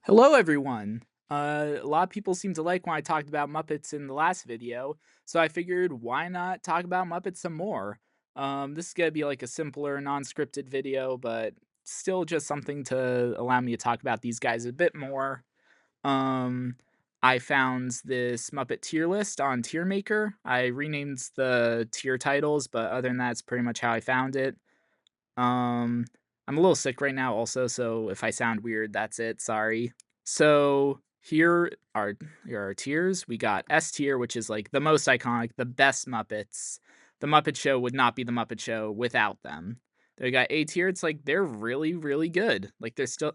Hello, everyone. A lot of people seem to like when I talked about Muppets in the last video, so I figured why not talk about Muppets some more. This is gonna be like a simpler, non-scripted video, but still just something to allow me to talk about these guys a bit more. Um, I found this Muppet tier list on Tier Maker. I renamed the tier titles, but other than that, it's pretty much how I found it. Um, I'm a little sick right now also, so if I sound weird, that's it, sorry. So here are our tiers. We got S tier, which is like the most iconic, the best Muppets. The Muppet Show would not be the Muppet Show without them. Then we got A tier, it's like they're really, really good. Like they're still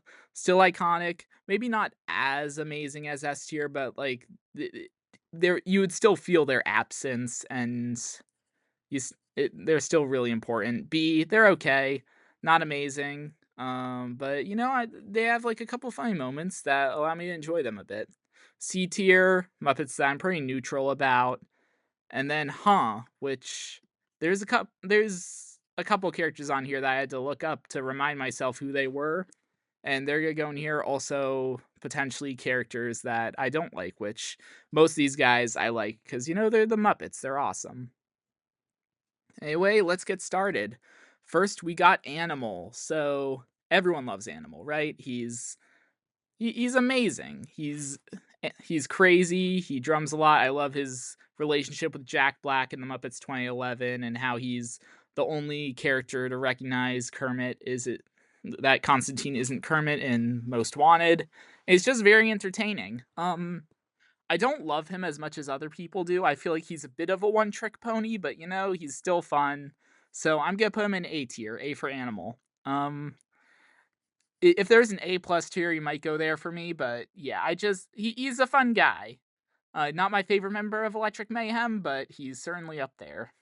iconic. Maybe not as amazing as S tier, but like there you would still feel their absence and they're still really important. B, they're okay, not amazing, but they have like a couple funny moments that allow me to enjoy them a bit. C tier Muppets that I'm pretty neutral about, and then which there's a couple characters on here that I had to look up to remind myself who they were, and they're gonna go in here. Also, potentially characters that I don't like, which most of these guys I like because they're the Muppets. They're awesome. Anyway, let's get started. First, we got Animal. So everyone loves Animal, right? He's amazing. He's crazy. He drums a lot. I love his relationship with Jack Black in the Muppets 2011 and how he's the only character to recognize Kermit is it that Constantine isn't Kermit in Most Wanted. It's just very entertaining. I don't love him as much as other people do. I feel like he's a bit of a one-trick pony, but he's still fun. So I'm gonna put him in A tier, A for Animal. If there's an A plus tier, he might go there for me, but yeah, he's a fun guy. Not my favorite member of Electric Mayhem, but he's certainly up there.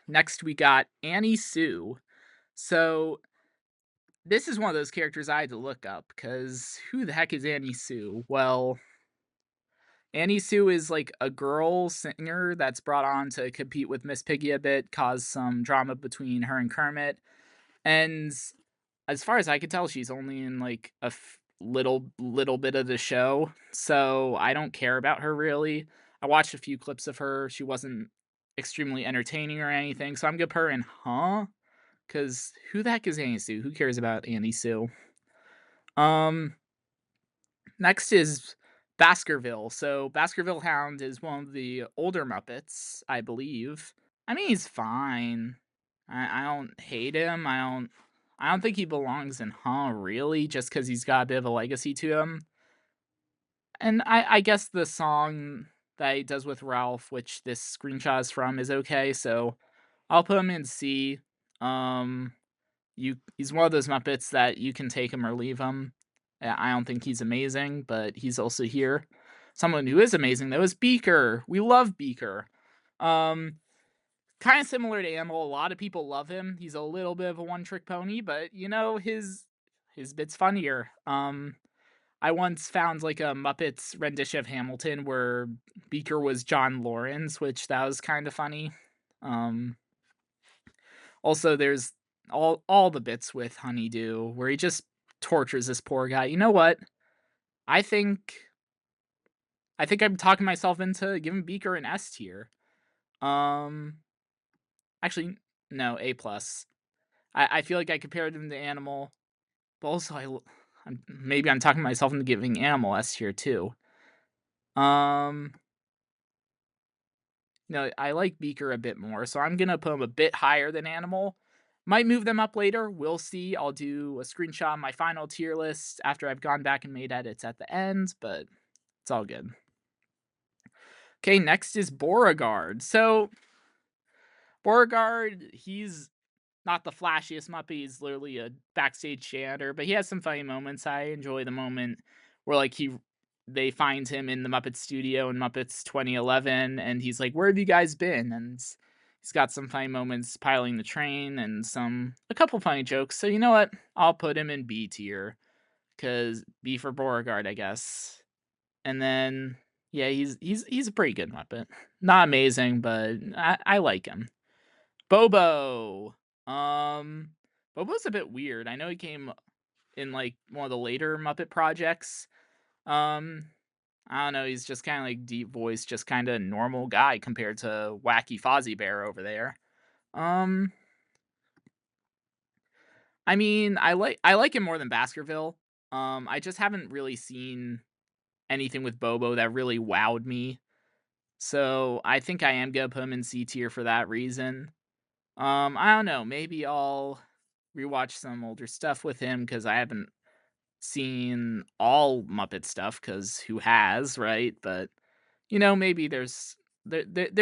Next, we got Annie Sue. So this is one of those characters I had to look up because who the heck is Annie Sue? Well, Annie Sue is like a girl singer that's brought on to compete with Miss Piggy a bit, cause some drama between her and Kermit. And as far as I could tell, she's only in like a little bit of the show, so I don't care about her really. I watched a few clips of her. She wasn't extremely entertaining or anything, so I'm gonna put her in because who the heck is Annie Sue? Who cares about Annie Sue? Um, Next is Baskerville. So Baskerville Hound is one of the older Muppets, I believe. I mean, he's fine. I don't hate him. I don't think he belongs in really, just because he's got a bit of a legacy to him. And I guess the song that he does with Ralph, which this screenshot is from, is okay. So I'll put him in C. Um, he's one of those Muppets that you can take him or leave him. I don't think he's amazing, but he's also here. Someone who is amazing though is Beaker. We love Beaker. Um, Kind of similar to Animal. A lot of people love him. He's a little bit of a one-trick pony, but his bit's funnier. I once found like a Muppets rendition of Hamilton where Beaker was John Lawrence, which that was kind of funny. Um, Also, there's all the bits with Honeydew where he just tortures this poor guy. You know what? I think I think I'm talking myself into giving Beaker an S tier. Um, Actually, no, A plus. I feel like I compared him to Animal, but also maybe I'm talking myself into giving Animal S tier too. Um, no, I like Beaker a bit more, so I'm gonna put him a bit higher than Animal. Might move them up later. We'll see. I'll do a screenshot of my final tier list after I've gone back and made edits at the end, but it's all good. Okay, next is Beauregard. So Beauregard, he's not the flashiest Muppet. He's literally a backstage janitor, but he has some funny moments. I enjoy the moment where like they find him in the Muppet studio in Muppets 2011, and he's like, "Where have you guys been?" And he's got some funny moments piloting the train and a couple funny jokes. So you know what? I'll put him in B tier because B for Beauregard, I guess. And then yeah, he's a pretty good Muppet. Not amazing, but I like him. Bobo. Um, Bobo's a bit weird. I know he came in like one of the later Muppet projects. Um, I don't know, he's just kind of like deep voice, just kind of normal guy compared to wacky Fozzie Bear over there. Um, I mean, I like him more than Baskerville. I just haven't really seen anything with Bobo that really wowed me. So I think I am gonna put him in C tier for that reason. I don't know, maybe I'll rewatch some older stuff with him because I haven't seen all Muppet stuff because who has, right? But maybe there's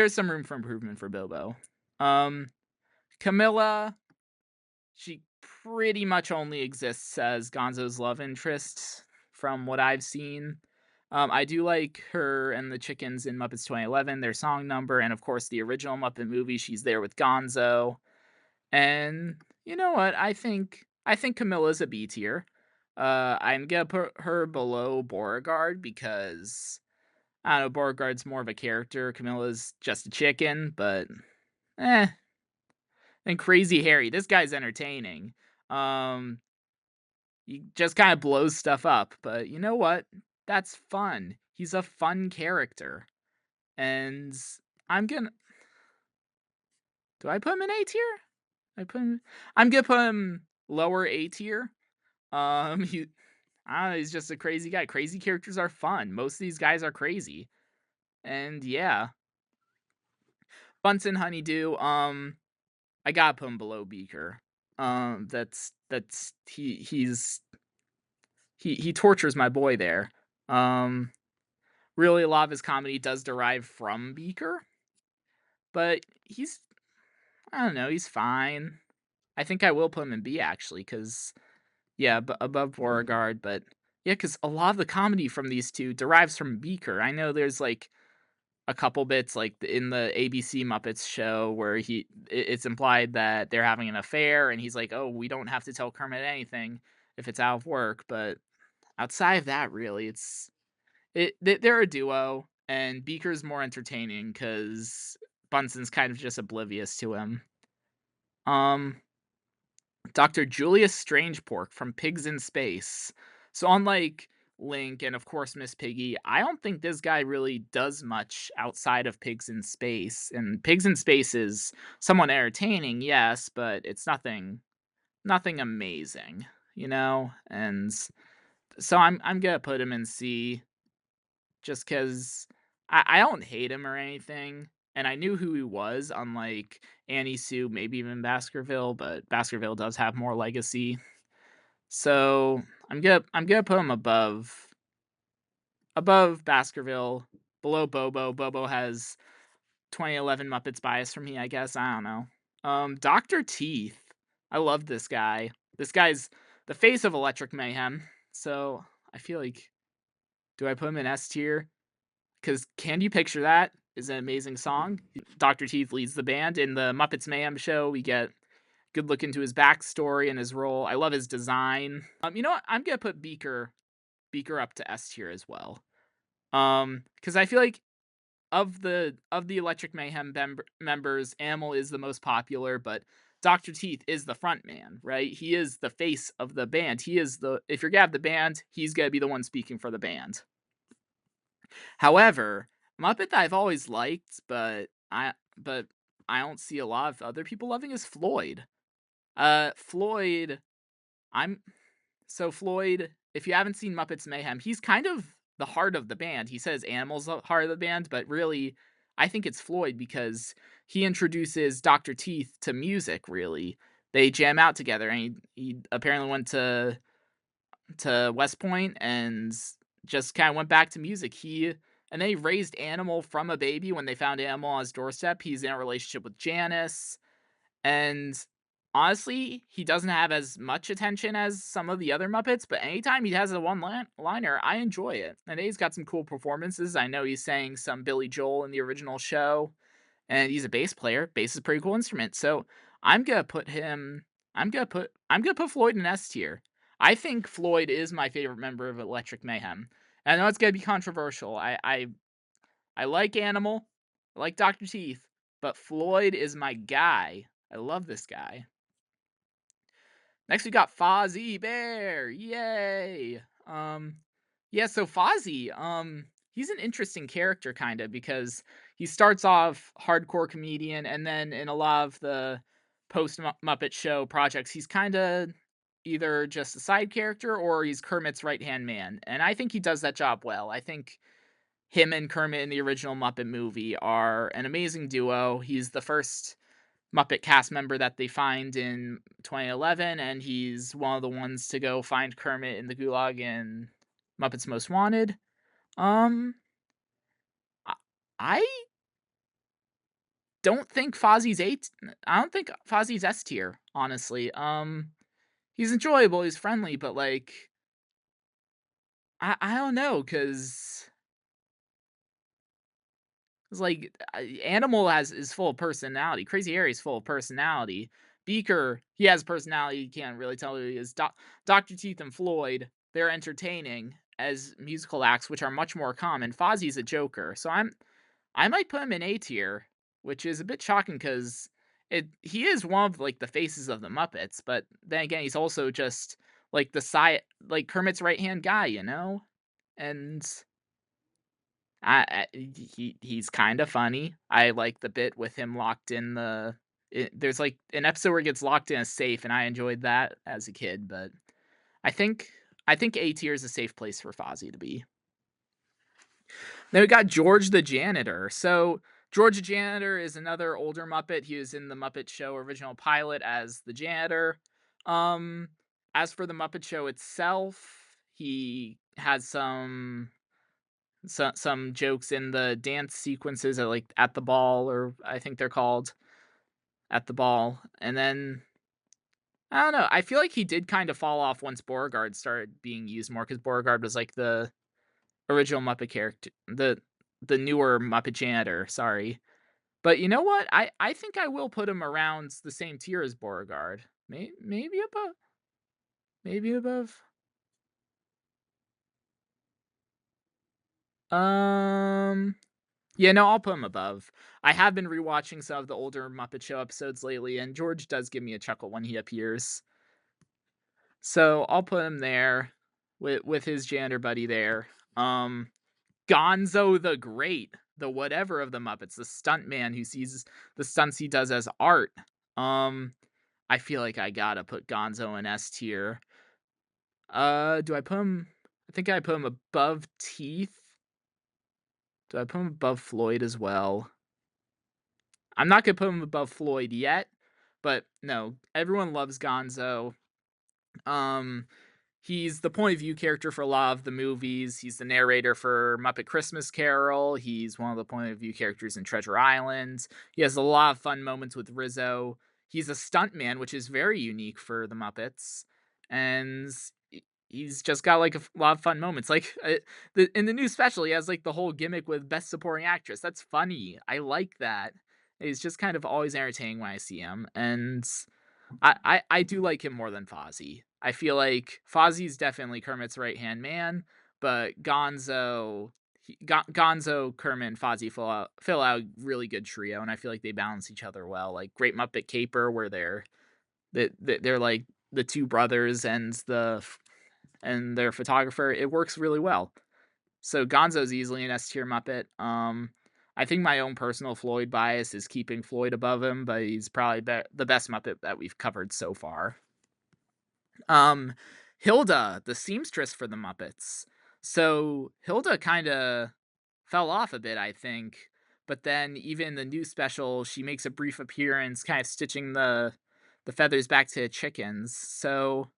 some room for improvement for Bilbo. Um, Camilla, she pretty much only exists as Gonzo's love interest from what I've seen. I do like her and the chickens in Muppets 2011, their song number, and of course the original Muppet movie. She's there with Gonzo, and you know what? I think Camilla's a B tier. I'm gonna put her below Beauregard because I don't know, Beauregard's more of a character. Camilla's just a chicken, but eh. And Crazy Harry, this guy's entertaining. Um, he just kind of blows stuff up, but you know what? That's fun. He's a fun character. And I'm gonna do I put him in A tier? I'm gonna put him lower A tier. He I don't know, he's just a crazy guy. Crazy characters are fun. Most of these guys are crazy. And yeah. Bunsen Honeydew, I gotta put him below Beaker. That's he tortures my boy there. Um, really, a lot of his comedy does derive from Beaker, but I don't know, he's fine. I think I will put him in B actually, because yeah, above Beauregard, but yeah, because a lot of the comedy from these two derives from Beaker. I know there's like a couple bits like in the ABC Muppets show where it's implied that they're having an affair and he's like, "Oh, we don't have to tell Kermit anything if it's out of work." But outside of that, really, they're a duo and Beaker's more entertaining cuz Bunsen's kind of just oblivious to him. Um Dr. Julius Strangepork from Pigs in Space. So unlike Link and of course Miss Piggy, I don't think this guy really does much outside of Pigs in Space. And Pigs in Space is somewhat entertaining, yes, but it's nothing amazing, And so I'm gonna put him in C just because I don't hate him or anything. And I knew who he was, unlike Annie Sue, maybe even Baskerville, but Baskerville does have more legacy. So I'm gonna put him above Baskerville, below Bobo. Bobo has 2011 Muppets bias for me, I guess. I don't know. Dr. Teeth. I love this guy. This guy's the face of Electric Mayhem. So I feel like, do I put him in S tier? Because Can You Picture That is an amazing song. Dr. Teeth leads the band. In the Muppets Mayhem show, we get good look into his backstory and his role. I love his design. You know what? I'm gonna put Beaker up to S tier as well. Because I feel like of the Electric Mayhem members, Animal is the most popular, but Dr. Teeth is the front man, right? He is the face of the band. If you're gonna have the band, he's gonna be the one speaking for the band. However, Muppet that I've always liked, but I don't see a lot of other people loving is Floyd. Floyd, I'm so Floyd, if you haven't seen Muppets Mayhem, he's kind of the heart of the band. He says Animal's the heart of the band, but really, I think it's Floyd because he introduces Dr. Teeth to music, really. They jam out together, and he apparently went to West Point and just kind of went back to music. And they raised Animal from a baby when they found Animal on his doorstep. He's in a relationship with Janice, and honestly, he doesn't have as much attention as some of the other Muppets, but anytime he has a one-liner, I enjoy it. And he's got some cool performances. I know he's sang some Billy Joel in the original show, and he's a bass player. Bass is a pretty cool instrument. So I'm gonna put him. I'm gonna put Floyd in S tier. I think Floyd is my favorite member of Electric Mayhem. And I know it's gonna be controversial. I like Animal, I like Dr. Teeth, but Floyd is my guy. I love this guy. Next we got Fozzie Bear, yay! Yeah, so Fozzie, he's an interesting character kinda because he starts off hardcore comedian, and then in a lot of the post Muppet Show projects, he's kinda either just a side character or he's Kermit's right-hand man, and I think he does that job well. I think him and Kermit in the original Muppet movie are an amazing duo. He's the first Muppet cast member that they find in 2011, and he's one of the ones to go find Kermit in the Gulag in Muppets Most Wanted. Um, I I don't think Fozzie's I don't think Fozzie's S tier, honestly. He's enjoyable, he's friendly, but like I don't know, cause. It's like, Animal has is full of personality. Crazy Harry's full of personality. Beaker, he has personality, you can't really tell who he is. Dr. Teeth and Floyd, they're entertaining as musical acts, which are much more common. Fozzie's a joker, so I might put him in A tier, which is a bit shocking because he is one of, like, the faces of the Muppets, but then again, he's also just, like, like, Kermit's right-hand guy, you know? And he's kinda funny. I like the bit with him locked in there's, like, an episode where he gets locked in a safe, and I enjoyed that as a kid, but I think I think A tier is a safe place for Fozzie to be. Then we got George the Janitor. So, George the Janitor is another older Muppet. He was in the Muppet Show original pilot as the janitor. Um, as for the Muppet Show itself, he has some jokes in the dance sequences at, like, at the ball, or I think they're called at the ball, and then I don't know, I feel like he did kind of fall off once Beauregard started being used more because Beauregard was, like, the original Muppet character, the newer Muppet janitor, sorry. But you know what? I think I will put him around the same tier as Beauregard. Maybe above, maybe above. Um Yeah, no, I'll put him above. I have been rewatching some of the older Muppet Show episodes lately, and George does give me a chuckle when he appears. So I'll put him there with his janitor buddy there. Um, Gonzo the Great, the whatever of the Muppets, the stunt man who sees the stunts he does as art. Um, I feel like I gotta put Gonzo in S tier. Do I put him? I think I put him above Teeth. Do I put him above Floyd as well? I'm not gonna put him above Floyd yet, but no, everyone loves Gonzo. Um, he's the point of view character for a lot of the movies. He's the narrator for Muppet Christmas Carol. He's one of the point of view characters in Treasure Island. He has a lot of fun moments with Rizzo. He's a stuntman, which is very unique for the Muppets, and he's just got like lot of fun moments. Like in the new special, he has like the whole gimmick with best supporting actress. That's funny. I like that. He's just kind of always entertaining when I see him, and I do like him more than Fozzie. I feel like Fozzie's definitely Kermit's right-hand man, but Gonzo, Kermit, and Fozzie fill out a really good trio, and I feel like they balance each other well. Like Great Muppet Caper, where they're like the two brothers and their photographer. It works really well. So Gonzo's easily an S tier Muppet. I think my own personal Floyd bias is keeping Floyd above him, but he's probably the best Muppet that we've covered so far. Um, Hilda, the seamstress for the Muppets. So Hilda kind of fell off a bit, I think. But then even in the new special, she makes a brief appearance, kind of stitching the feathers back to chickens. So,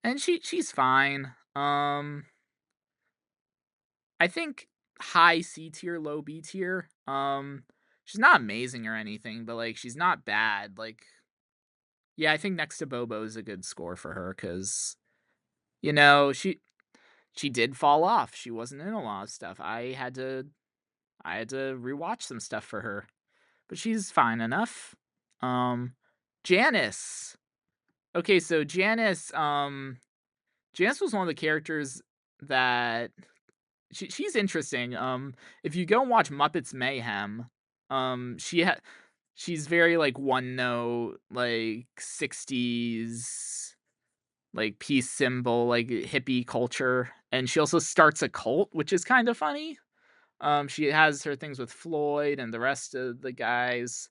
and she's fine. I think high C tier, low B tier. She's not amazing or anything, but like she's not bad. Like, yeah, I think next to Bobo is a good score for her because she did fall off. She wasn't in a lot of stuff. I had to rewatch some stuff for her, but she's fine enough. Um, Janice. Okay, so Janice was one of the characters that she's interesting. If you go and watch Muppets Mayhem, she's very like one note, like 60s. like peace symbol, like hippie culture, and she also starts a cult, which is kind of funny. She has her things with Floyd and the rest of the guys.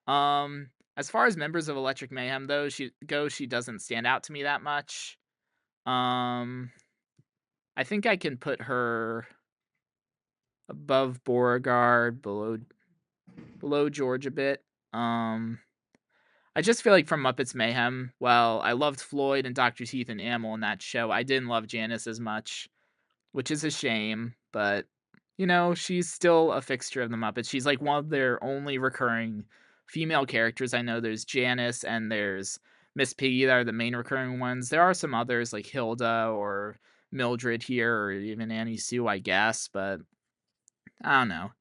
As far as members of Electric Mayhem though, she doesn't stand out to me that much. Um, I think I can put her above Beauregard, below George a bit. Um, I just feel like from Muppets Mayhem, well, I loved Floyd and Dr. Teeth and Amel in that show. I didn't love Janice as much, which is a shame, but she's still a fixture of the Muppets. She's like one of their only recurring female characters. I know there's Janice and there's Miss Piggy that are the main recurring ones. There are some others like Hilda or Mildred here or even Annie Sue, I guess, but I don't know.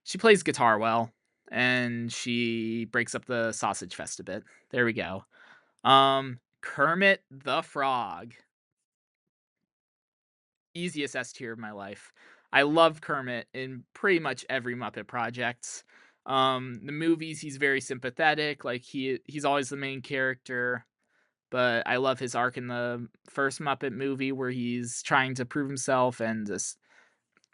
She plays guitar well and she breaks up the sausage fest a bit. There we go. Kermit the Frog. Easiest S tier of my life. I love Kermit in pretty much every Muppet project. The movies, he's very sympathetic, like, he's always the main character, but I love his arc in the first Muppet movie where he's trying to prove himself and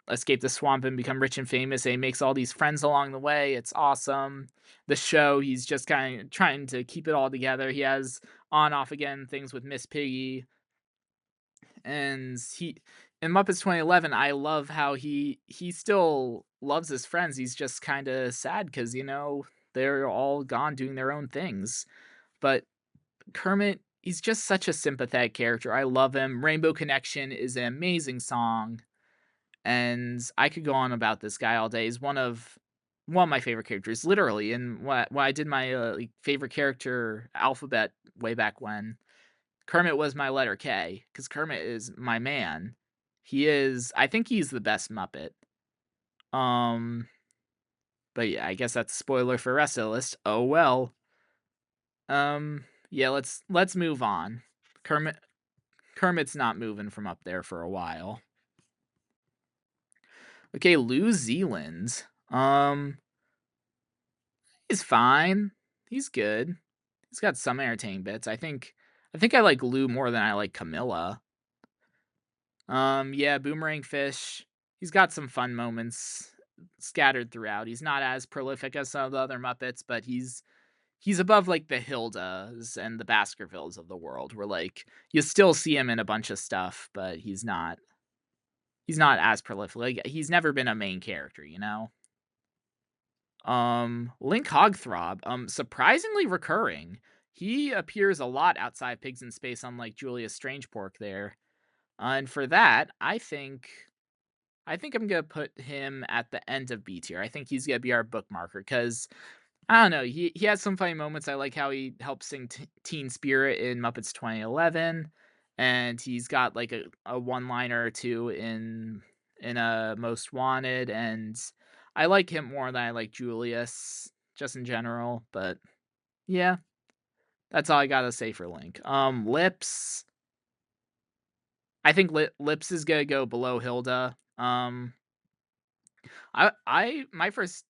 escape the swamp and become rich and famous, and he makes all these friends along the way. It's awesome. The show, he's just kinda trying to keep it all together. He has on, off again things with Miss Piggy, and he in Muppets 2011, I love how he still loves his friends. He's just kind of sad because they're all gone doing their own things. But Kermit, he's just such a sympathetic character. I love him. Rainbow Connection is an amazing song, and I could go on about this guy all day. He's one of my favorite characters, literally. And when I did my like, favorite character alphabet way back when, Kermit was my letter K, because Kermit is my man. I think he's the best Muppet. Um, but yeah, I guess that's a spoiler for the rest of the list. Oh well. Yeah, let's move on. Kermit's not moving from up there for a while. Okay, New Zealand. He's fine. He's good. He's got some entertaining bits. I think I like Lou more than I like Camilla. Yeah, Boomerang Fish. He's got some fun moments scattered throughout. He's not as prolific as some of the other Muppets, but he's above like the Hildas and the Baskervilles of the world, where like you still see him in a bunch of stuff, but he's not as prolific. Like he's never been a main character. Link Hogthrob, surprisingly recurring. He appears a lot outside Pigs in Space, unlike Julius Strangepork there. And for that, I think I'm gonna put him at the end of B tier. I think he's gonna be our bookmarker because I don't know. He has some funny moments. I like how he helps sing Teen Spirit in Muppets 2011, and he's got like a one liner or two in a Most Wanted, and I like him more than I like Julius just in general. But yeah, that's all I gotta say for Link. Lips. I think Lips is gonna go below Hilda. I my first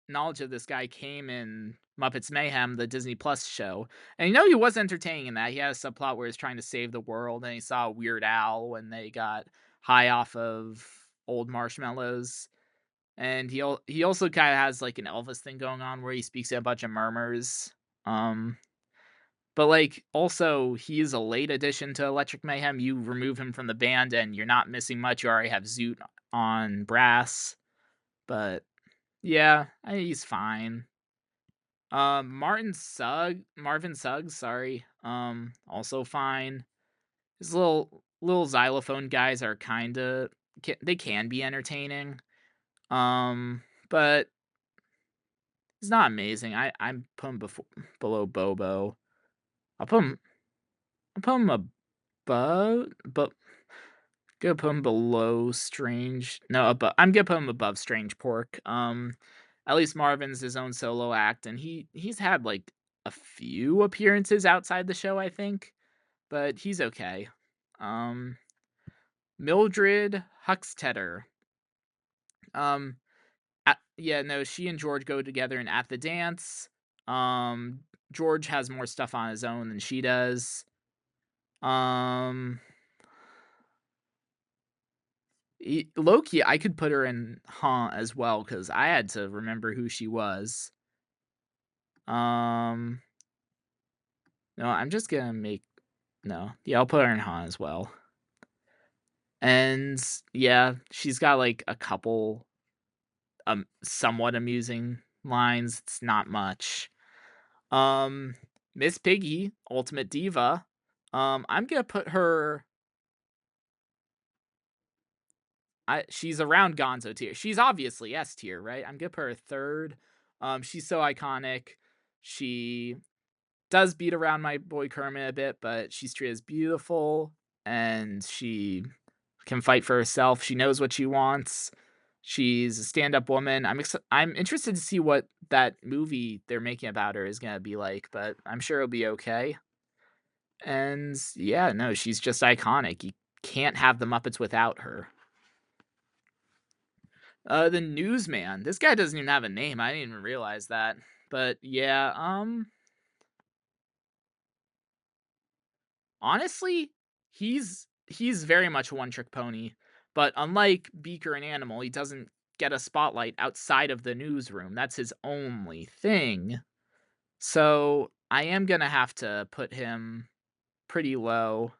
knowledge of this guy came in Muppets Mayhem, the Disney Plus show, and he was entertaining in that. He had a subplot where he's trying to save the world, and he saw Weird Al when they got high off of old marshmallows, and he also kind of has like an Elvis thing going on where he speaks in a bunch of murmurs. Um, but like also he is a late addition to Electric Mayhem. You remove him from the band, and you're not missing much. You already have Zoot on brass, but yeah, he's fine. Marvin Suggs, sorry. Also fine. His little xylophone guys are they can be entertaining. But he's not amazing. I'm put him below Bobo. I'll put him above, but gonna put him below Strange. No, above. I'm gonna put him above Strange Pork. At least Marvin's his own solo act, and he's had like a few appearances outside the show, I think, but he's okay. Um, Mildred Huxtetter. Um, yeah, no, she and George go together in At the Dance. Um, George has more stuff on his own than she does. Um, Loki, I could put her in Huh as well because I had to remember who she was. Um, no, I'm just gonna make no, yeah, I'll put her in Huh as well. And yeah, she's got like a couple somewhat amusing lines. It's not much. Um, Miss Piggy, Ultimate Diva. I'm gonna put her. She's around Gonzo tier. She's obviously S tier, right? I'm gonna put her third. She's so iconic. She does beat around my boy Kermit a bit, but she's treated as beautiful, and she can fight for herself. She knows what she wants. She's a stand-up woman. I'm interested to see what that movie they're making about her is gonna be like, but I'm sure it'll be okay. And yeah, no, she's just iconic. You can't have the Muppets without her. The newsman. This guy doesn't even have a name. I didn't even realize that. But yeah, honestly, he's very much a one-trick pony. But unlike Beaker and Animal, he doesn't get a spotlight outside of the newsroom. That's his only thing. So I am gonna have to put him pretty low.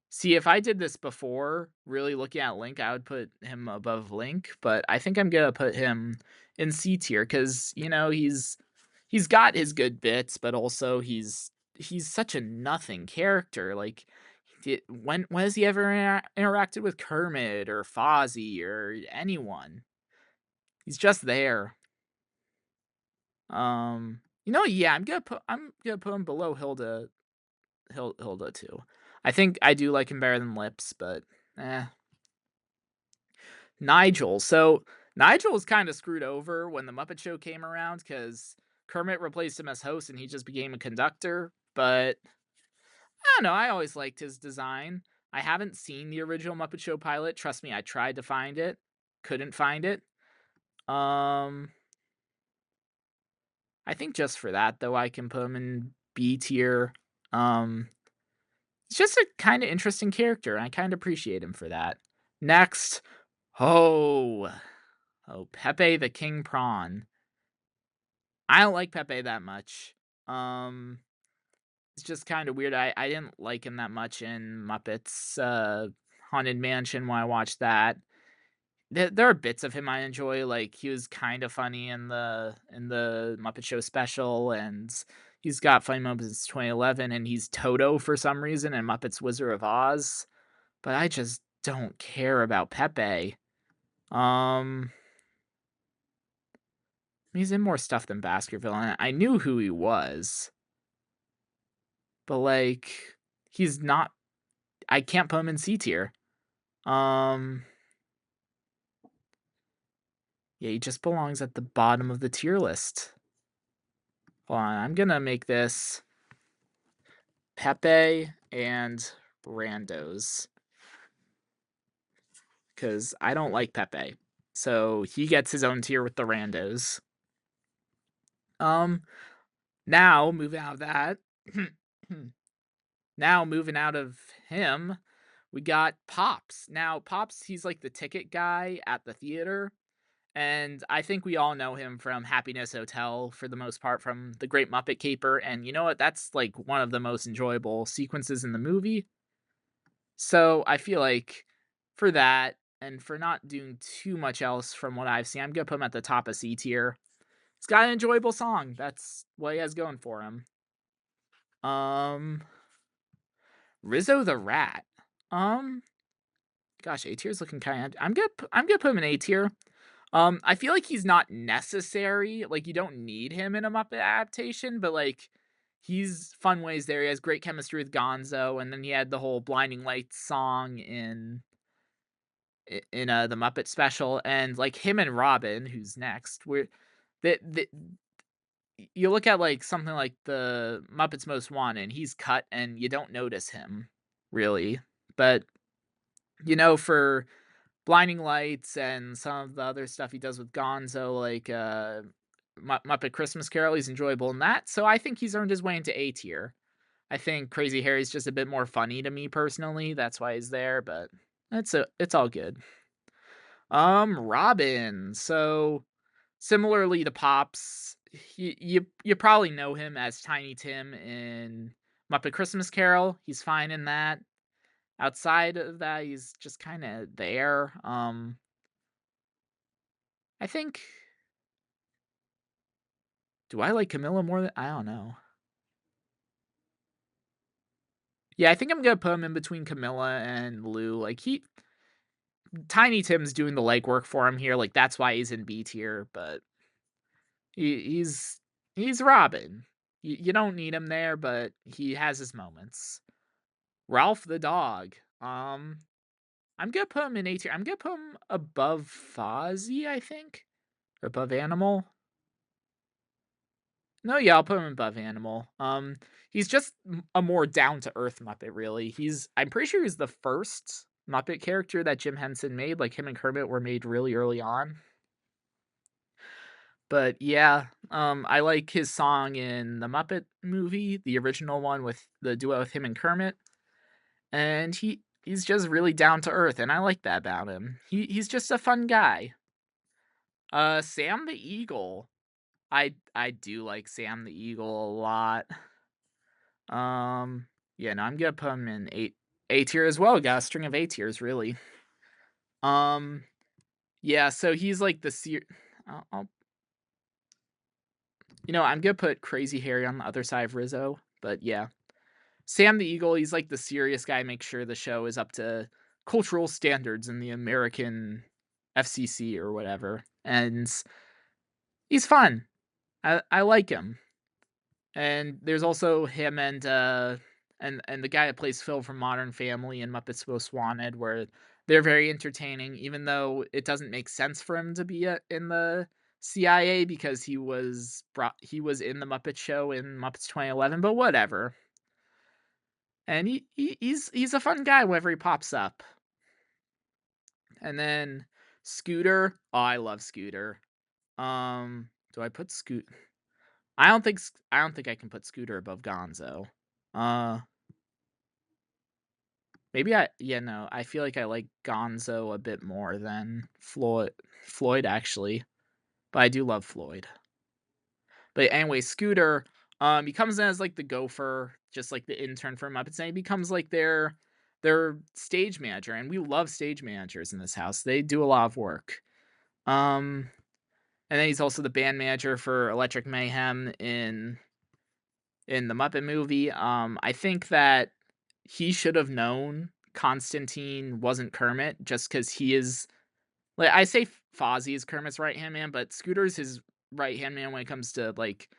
See, if I did this before, really looking at Link, I would put him above Link, but I think I'm gonna put him in C tier because he's got his good bits, but also he's such a nothing character. Like, when has he ever interacted with Kermit or Fozzie or anyone? He's just there. Yeah, I'm gonna put him below Hilda too. I think I do like him better than Lips, but eh. Nigel. So Nigel was kind of screwed over when the Muppet Show came around because Kermit replaced him as host and he just became a conductor. But I don't know. I always liked his design. I haven't seen the original Muppet Show pilot. Trust me, I tried to find it, couldn't find it. Um, I think just for that though, I can put him in B tier. Um, it's just a kind of interesting character. And I kind of appreciate him for that. Next, oh, Pepe the King Prawn. I don't like Pepe that much. Um, it's just kind of weird. I didn't like him that much in Muppets Haunted Mansion when I watched that. There are bits of him I enjoy. Like he was kind of funny in the Muppet Show special, and he's got funny moments since 2011. And he's Toto for some reason in Muppets Wizard of Oz. But I just don't care about Pepe. Um, he's in more stuff than Baskerville, and I knew who he was. But, like, he's not I can't put him in C tier. Um, yeah, he just belongs at the bottom of the tier list. Hold on, I'm gonna make this Pepe and Randos because I don't like Pepe. So he gets his own tier with the Randos. Um, now moving out of that, now moving out of him, we got Pops. Now, Pops, he's like the ticket guy at the theater. And I think we all know him from Happiness Hotel for the most part, from The Great Muppet Caper. And you know what? That's like one of the most enjoyable sequences in the movie. So I feel like for that and for not doing too much else from what I've seen, I'm going to put him at the top of C tier. It's got an enjoyable song. That's what he has going for him. Um, Rizzo the Rat. Um, Gosh, A tier's looking kind of. I'm gonna put him in A tier. I feel like he's not necessary. Like you don't need him in a Muppet adaptation, but like he's fun ways there. He has great chemistry with Gonzo, and then he had the whole Blinding Lights song in the Muppet special, and like him and Robin, who's next. Where the you look at like something like the Muppets Most Wanted, and he's cut, and you don't notice him really, but for Blinding Lights and some of the other stuff he does with Gonzo, like, Muppet Christmas Carol, he's enjoyable in that, so I think he's earned his way into A tier. I think Crazy Harry's just a bit more funny to me personally, that's why he's there, but it's all good. Robin. So similarly to Pops, you probably know him as Tiny Tim in Muppet Christmas Carol. He's fine in that. Outside of that, he's just kind of there. I think do I like Camilla more than I don't know. Yeah, I think I'm gonna put him in between Camilla and Lou. Like Tiny Tim's doing the legwork for him here. Like that's why he's in B tier, but he's Robin. You don't need him there, but he has his moments. Ralph the dog. I'm gonna put him in A tier. I'm gonna put him above Fozzie, I think, or above Animal. No, yeah, I'll put him above Animal. He's just a more down to earth Muppet. Really, I'm pretty sure he's the first Muppet character that Jim Henson made. Like him and Kermit were made really early on. But yeah, I like his song in the Muppet movie, the original one with the duet with him and Kermit, and he's just really down to earth, and I like that about him. He's just a fun guy. Sam the Eagle. I do like Sam the Eagle a lot. Yeah, no, I'm gonna put him in A tier as well. Got a string of A tiers, really. Um, yeah, so he's like I'll I'm gonna put Crazy Harry on the other side of Rizzo, but yeah. Sam the Eagle, he's like the serious guy, makes sure the show is up to cultural standards in the American FCC or whatever. And he's fun. I like him. And there's also him and the guy that plays Phil from Modern Family and Muppets Most Wanted, where they're very entertaining, even though it doesn't make sense for him to be in the CIA because he was in the Muppet Show in Muppets 2011, but whatever. And he's a fun guy whenever he pops up. And then Scooter, oh, I love Scooter. Do I put Scoot? I don't think I can put Scooter above Gonzo. Uh, maybe yeah, no, I feel like I like Gonzo a bit more than Floyd actually, but I do love Floyd. But anyway, Scooter, he comes in as like the gopher, just like the intern for Muppets, and he becomes like their stage manager, and we love stage managers in this house. They do a lot of work. Um, and then he's also the band manager for Electric Mayhem in the Muppet movie. I think that he should have known Constantine wasn't Kermit just because he is like I say Fozzie is Kermit's right hand man, but Scooter's his right hand man when it comes to like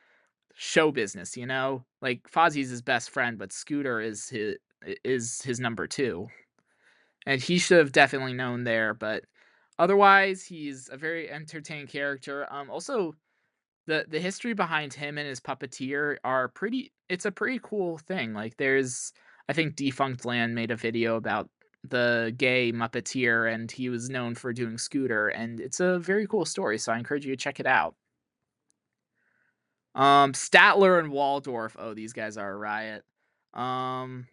show business, you know? Like Fozzie's his best friend, but Scooter is his number two. And he should have definitely known there, but otherwise he's a very entertaining character. Also the history behind him and his puppeteer are it's a pretty cool thing. Like there's I think Defunct Land made a video about the gay Muppeteer and he was known for doing Scooter and it's a very cool story, so I encourage you to check it out. Statler and Waldorf. Oh, these guys are a riot. Um,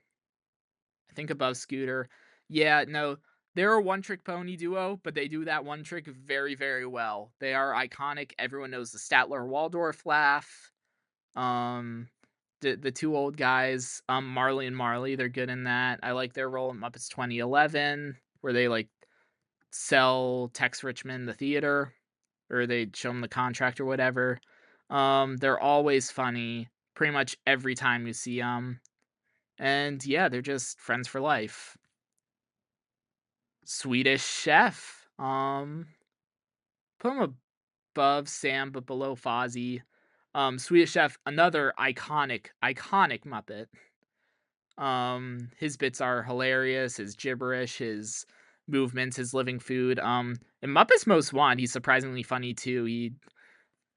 I think above Scooter. Yeah, no, they're a one-trick pony duo, but they do that one trick very, very well. They are iconic. Everyone knows the Statler Waldorf laugh. Um, the two old guys, Marley and Marley, they're good in that. I like their role in Muppets 2011, where they like sell Tex Richmond the theater, or they show him the contract or whatever. They're always funny, pretty much every time you see them. And yeah, they're just friends for life. Swedish Chef. Put him above Sam, but below Fozzie. Swedish Chef, another iconic Muppet. His bits are hilarious. His gibberish, his movements, his living food. In Muppets Most Wanted, he's surprisingly funny too. He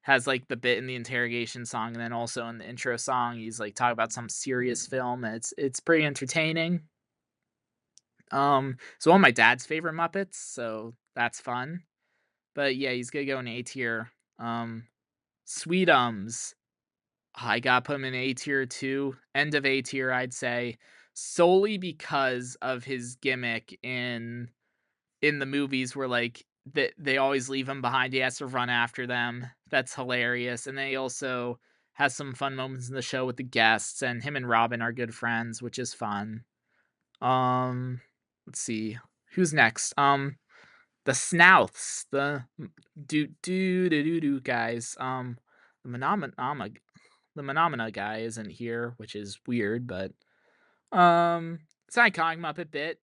has like the bit in the interrogation song, and then also in the intro song, he's like talking about some serious film. And it's pretty entertaining. It's one of my dad's favorite Muppets, so that's fun. But yeah, he's gonna go in A tier. Sweetums. I gotta put him in A tier too, end of A tier, I'd say, solely because of his gimmick in the movies where, like, they always leave him behind, he has to run after them. That's hilarious, and then he also has some fun moments in the show with the guests, and him and Robin are good friends, which is fun. Um, let's see, who's next? The Snouts, the guys, the Menomina the Menomina guy isn't here, which is weird, but, it's an iconic Muppet bit.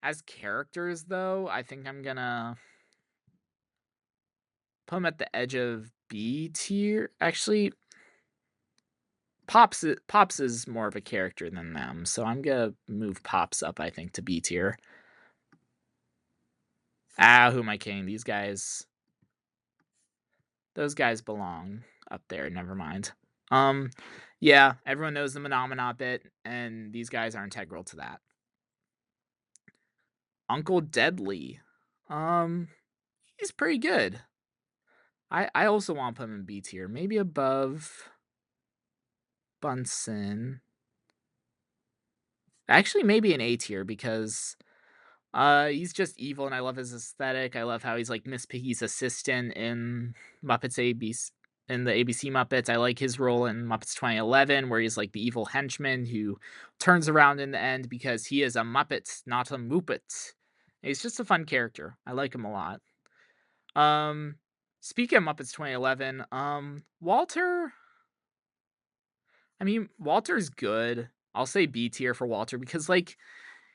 As characters though, I think I'm gonna put him at the edge of B tier. Actually, Pops is more of a character than them, so I'm gonna move Pops up, I think, to B tier. Ah, who am I kidding? Those guys belong up there, never mind. Um, yeah, everyone knows the Phenomenon bit, and these guys are integral to that. Uncle Deadly. Um, he's pretty good. I also want to put him in B tier, maybe above Bunsen. Actually, maybe an A tier because he's just evil and I love his aesthetic. I love how he's like Miss Piggy's assistant in Muppets ABC in the ABC Muppets. I like his role in Muppets 2011 where he's like the evil henchman who turns around in the end because he is a Muppet, not a Muppet. He's just a fun character. I like him a lot. Um Speaking of Muppets 2011, Walter's good. I'll say B tier for Walter because like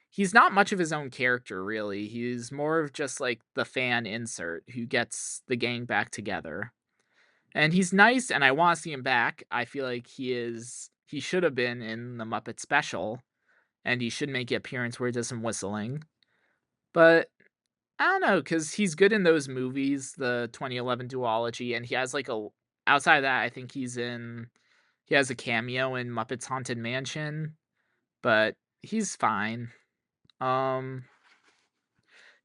he's not much of his own character, really. He's more of just, like, the fan insert who gets the gang back together. And he's nice, and I wanna see him back. I feel like he should have been in the Muppet Special, and he should make an appearance where he does some whistling. But, I don't know, because he's good in those movies, the 2011 duology, and he has, like, a outside of that, I think he has a cameo in Muppets Haunted Mansion, but he's fine. Um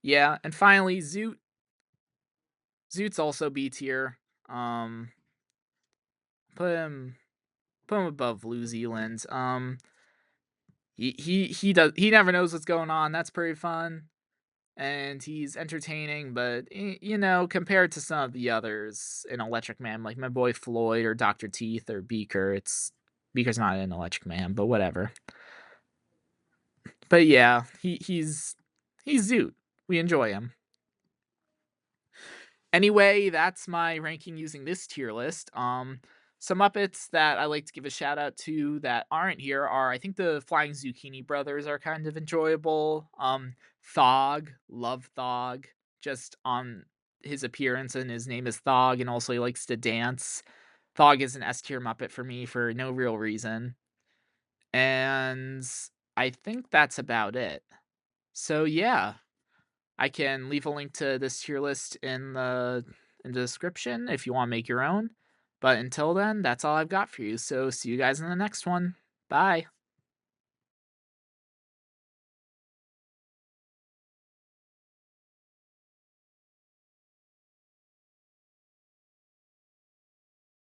Yeah, and finally, Zoot's also B tier. Um, put him put him above New Zealand. He never knows what's going on. That's pretty fun, and he's entertaining. But compared to some of the others in Electric Man, like my boy Floyd or Doctor Teeth or Beaker, Beaker's not in Electric Man, but whatever. But yeah, he's Zoot. We enjoy him. Anyway, that's my ranking using this tier list. Some Muppets that I like to give a shout out to that aren't here are I think the Flying Zucchini Brothers are kind of enjoyable. Thog, love Thog, just on his appearance and his name is Thog, and also he likes to dance. Thog is an S tier Muppet for me for no real reason. And I think that's about it. So yeah, I can leave a link to this tier list in the description if you want to make your own. But until then, that's all I've got for you. So see you guys in the next one. Bye.